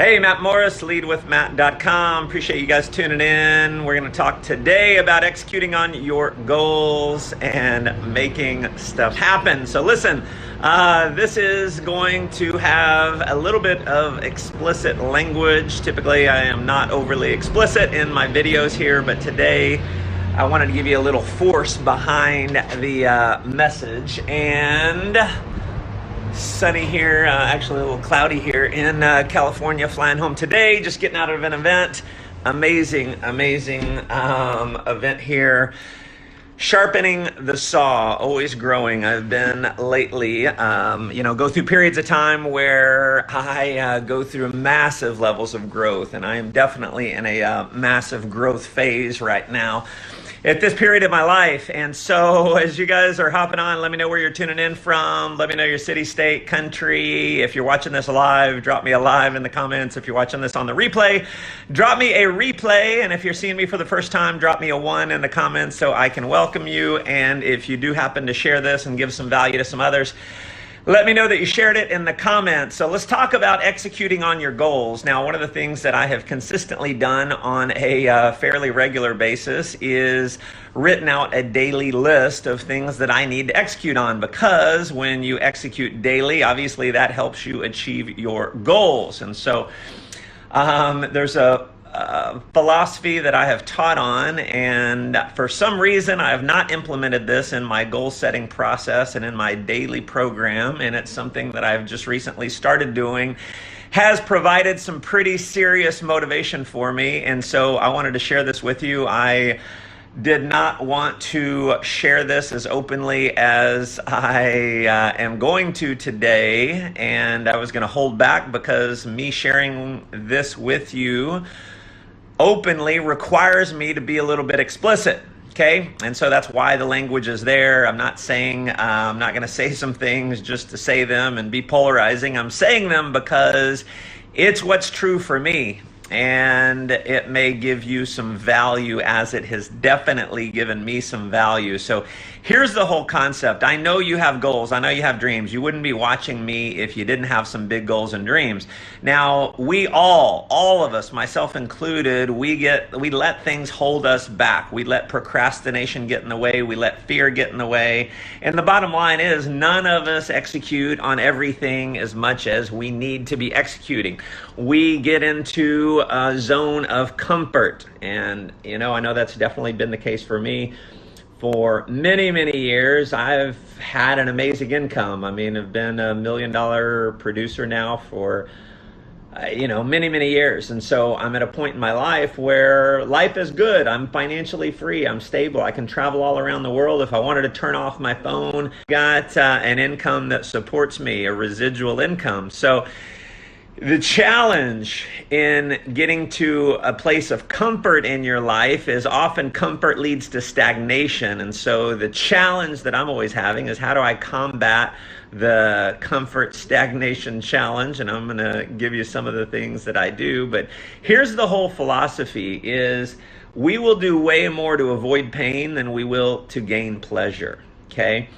Hey, Matt Morris, leadwithmatt.com. Appreciate you guys tuning in. We're going to talk today about executing on your goals and making stuff happen. So listen, this is going to have a little bit of explicit language. Typically, I am not overly explicit in my videos here, but today I wanted to give you a little force behind the message. And sunny here, actually a little cloudy here in California, flying home today, just getting out of an event. Amazing event here. Sharpening the saw, always growing. I've been lately, go through periods of time where I go through massive levels of growth, and I am definitely in a massive growth phase right now at this period of my life. And so as you guys are hopping on, let me know where you're tuning in from. Let me know your city, state, country. If you're watching this live, drop me a live in the comments. If you're watching this on the replay, drop me a replay. And if you're seeing me for the first time, drop me a 1 in the comments so I can welcome you. And if you do happen to share this and give some value to some others, let me know that you shared it in the comments. So let's talk about executing on your goals. Now, one of the things that I have consistently done on a fairly regular basis is written out a daily list of things that I need to execute on, because when you execute daily, obviously that helps you achieve your goals. And so there's a philosophy that I have taught on, and for some reason I have not implemented this in my goal setting process and in my daily program, and it's something that I've just recently started doing. Has provided some pretty serious motivation for me, and so I wanted to share this with you. I did not want to share this as openly as I am going to today, and I was going to hold back because me sharing this with you openly requires me to be a little bit explicit, okay? And so that's why the language is there. I'm not saying, I'm not gonna say some things just to say them and be polarizing. I'm saying them because it's what's true for me, and it may give you some value, as it has definitely given me some value. So here's the whole concept. I know you have goals. I know you have dreams. You wouldn't be watching me if you didn't have some big goals and dreams. Now, we all of us, myself included, we let things hold us back. We let procrastination get in the way. We let fear get in the way. And the bottom line is, none of us execute on everything as much as we need to be executing. We get into a zone of comfort. And, I know that's definitely been the case for me. For many years, I've had an amazing income. I mean, I've been $1 million producer now for, many years. And so I'm at a point in my life where life is good. I'm financially free. I'm stable. I can travel all around the world. If I wanted to turn off my phone, got an income that supports me, a residual income. So the challenge in getting to a place of comfort in your life is often comfort leads to stagnation. And so the challenge that I'm always having is, how do I combat the comfort stagnation challenge? And I'm going to give you some of the things that I do. But here's the whole philosophy is, we will do way more to avoid pain than we will to gain pleasure, okay?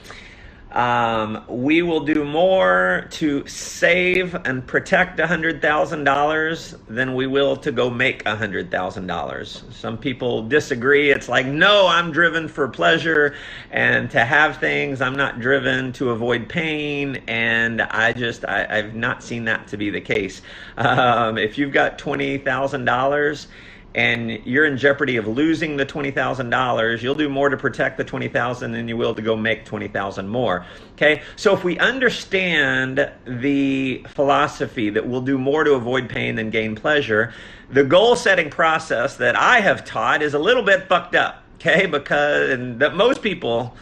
We will do more to save and protect $100,000 than we will to go make $100,000. Some people disagree. It's like, no, I'm driven for pleasure and to have things. I'm not driven to avoid pain. And I've not seen that to be the case. If you've got $20,000 and you're in jeopardy of losing the $20,000, you'll do more to protect the $20,000 than you will to go make $20,000 more. Okay, so if we understand the philosophy that we'll do more to avoid pain than gain pleasure, the goal setting process that I have taught is a little bit fucked up. Okay, and that most people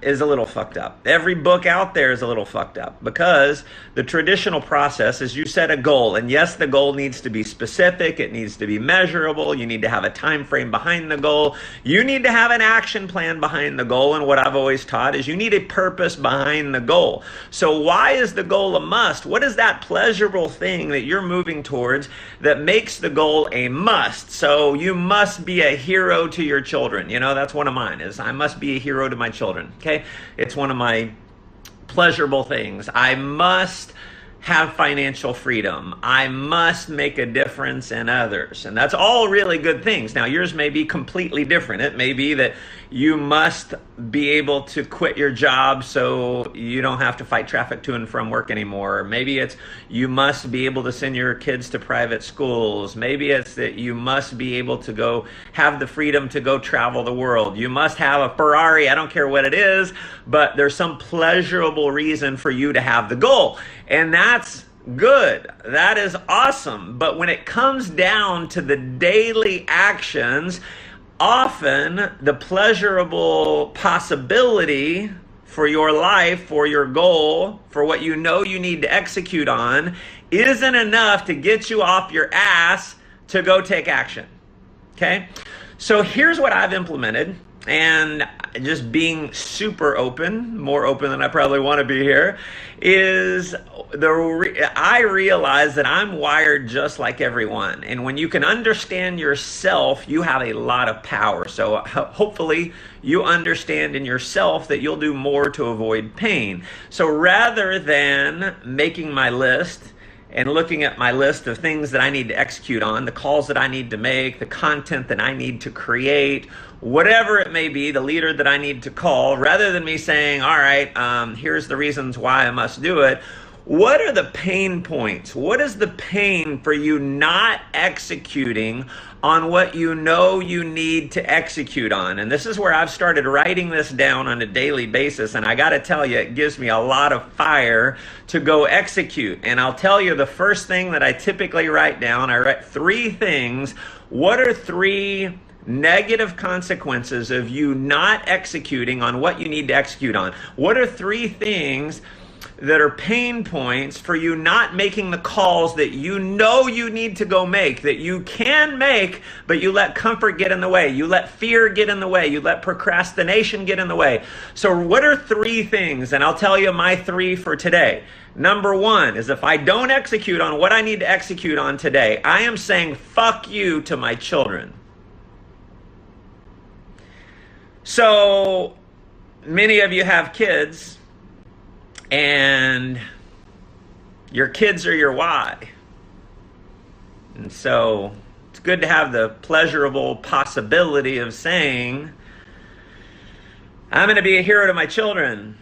is a little fucked up. Every book out there is a little fucked up, because the traditional process is, you set a goal, and yes, the goal needs to be specific, it needs to be measurable, you need to have a time frame behind the goal, you need to have an action plan behind the goal, and what I've always taught is you need a purpose behind the goal. So why is the goal a must? What is that pleasurable thing that you're moving towards that makes the goal a must? So you must be a hero to your children. That's one of mine, is I must be a hero to my children. Okay, it's one of my pleasurable things. I must have financial freedom. I must make a difference in others. And that's all really good things. Now, yours may be completely different. It may be that you must be able to quit your job so you don't have to fight traffic to and from work anymore. Maybe it's you must be able to send your kids to private schools. Maybe it's that you must be able to go have the freedom to go travel the world. You must have a Ferrari. I don't care what it is, but there's some pleasurable reason for you to have the goal. And that's good. That is awesome. But when it comes down to the daily actions, often the pleasurable possibility for your life, for your goal, for what you know you need to execute on, isn't enough to get you off your ass to go take action. Okay? So here's what I've implemented, and just being super open, more open than I probably want to be here, is I realize that I'm wired just like everyone. And when you can understand yourself, you have a lot of power. So hopefully you understand in yourself that you'll do more to avoid pain. So rather than making my list and looking at my list of things that I need to execute on, the calls that I need to make, the content that I need to create, whatever it may be, the leader that I need to call, rather than me saying, all right, here's the reasons why I must do it, what are the pain points? What is the pain for you not executing on what you know you need to execute on? And this is where I've started writing this down on a daily basis. And I got to tell you, it gives me a lot of fire to go execute. And I'll tell you the first thing that I typically write down, I write 3 things. What are 3 negative consequences of you not executing on what you need to execute on? What are 3 things that are pain points for you not making the calls that you know you need to go make, that you can make, but you let comfort get in the way, you let fear get in the way, you let procrastination get in the way? So what are 3 things? And I'll tell you my 3 for today. Number 1 is if I don't execute on what I need to execute on today, I am saying fuck you to my children. So many of you have kids, and your kids are your why. And so it's good to have the pleasurable possibility of saying, I'm going to be a hero to my children.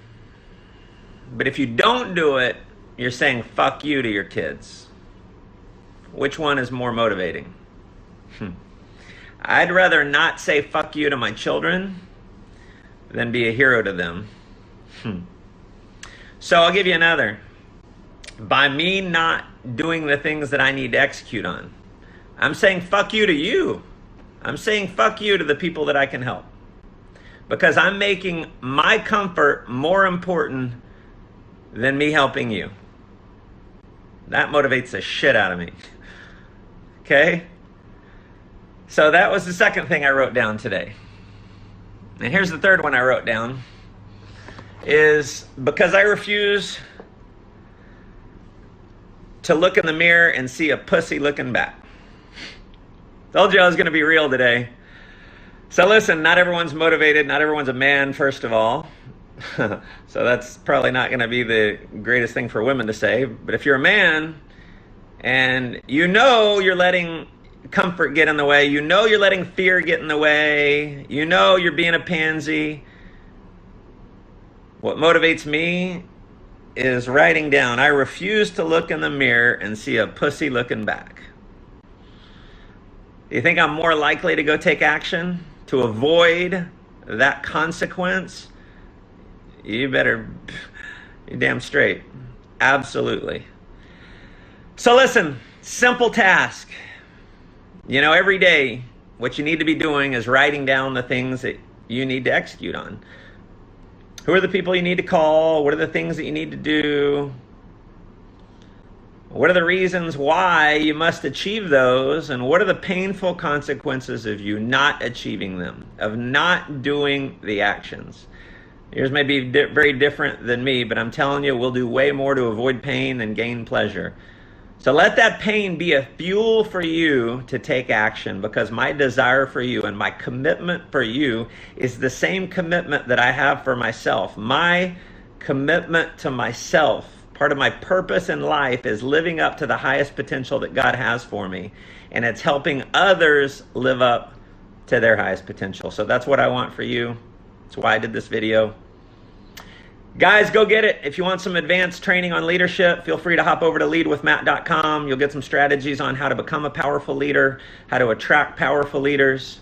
But if you don't do it, you're saying fuck you to your kids. Which one is more motivating? I'd rather not say fuck you to my children than be a hero to them. So I'll give you another. By me not doing the things that I need to execute on, I'm saying fuck you to you. I'm saying fuck you to the people that I can help. Because I'm making my comfort more important than me helping you. That motivates the shit out of me. Okay? So that was the second thing I wrote down today. And here's the third one I wrote down. Is because I refuse to look in the mirror and see a pussy looking back. Told you I was going to be real today. So listen, not everyone's motivated. Not everyone's a man, first of all. So that's probably not going to be the greatest thing for women to say. But if you're a man and you know you're letting comfort get in the way, you know you're letting fear get in the way, you know you're being a pansy, what motivates me is writing down, I refuse to look in the mirror and see a pussy looking back. Do you think I'm more likely to go take action to avoid that consequence? You're damn straight. Absolutely. So listen, simple task. You know, every day, what you need to be doing is writing down the things that you need to execute on. Who are the people you need to call? What are the things that you need to do? What are the reasons why you must achieve those? And what are the painful consequences of you not achieving them, of not doing the actions? Yours may be very different than me, but I'm telling you, we'll do way more to avoid pain than gain pleasure. So let that pain be a fuel for you to take action, because my desire for you and my commitment for you is the same commitment that I have for myself. My commitment to myself Part of my purpose in life is living up to the highest potential that God has for me. And it's helping others live up to their highest potential. So that's what I want for you. That's why I did this video. Guys, go get it. If you want some advanced training on leadership, feel free to hop over to leadwithmatt.com. You'll get some strategies on how to become a powerful leader, how to attract powerful leaders.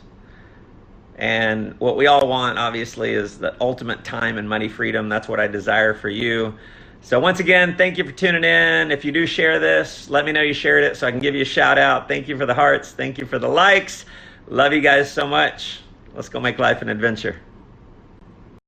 And what we all want, obviously, is the ultimate time and money freedom. That's what I desire for you. So once again, thank you for tuning in. If you do share this, let me know you shared it so I can give you a shout out. Thank you for the hearts. Thank you for the likes. Love you guys so much. Let's go make life an adventure.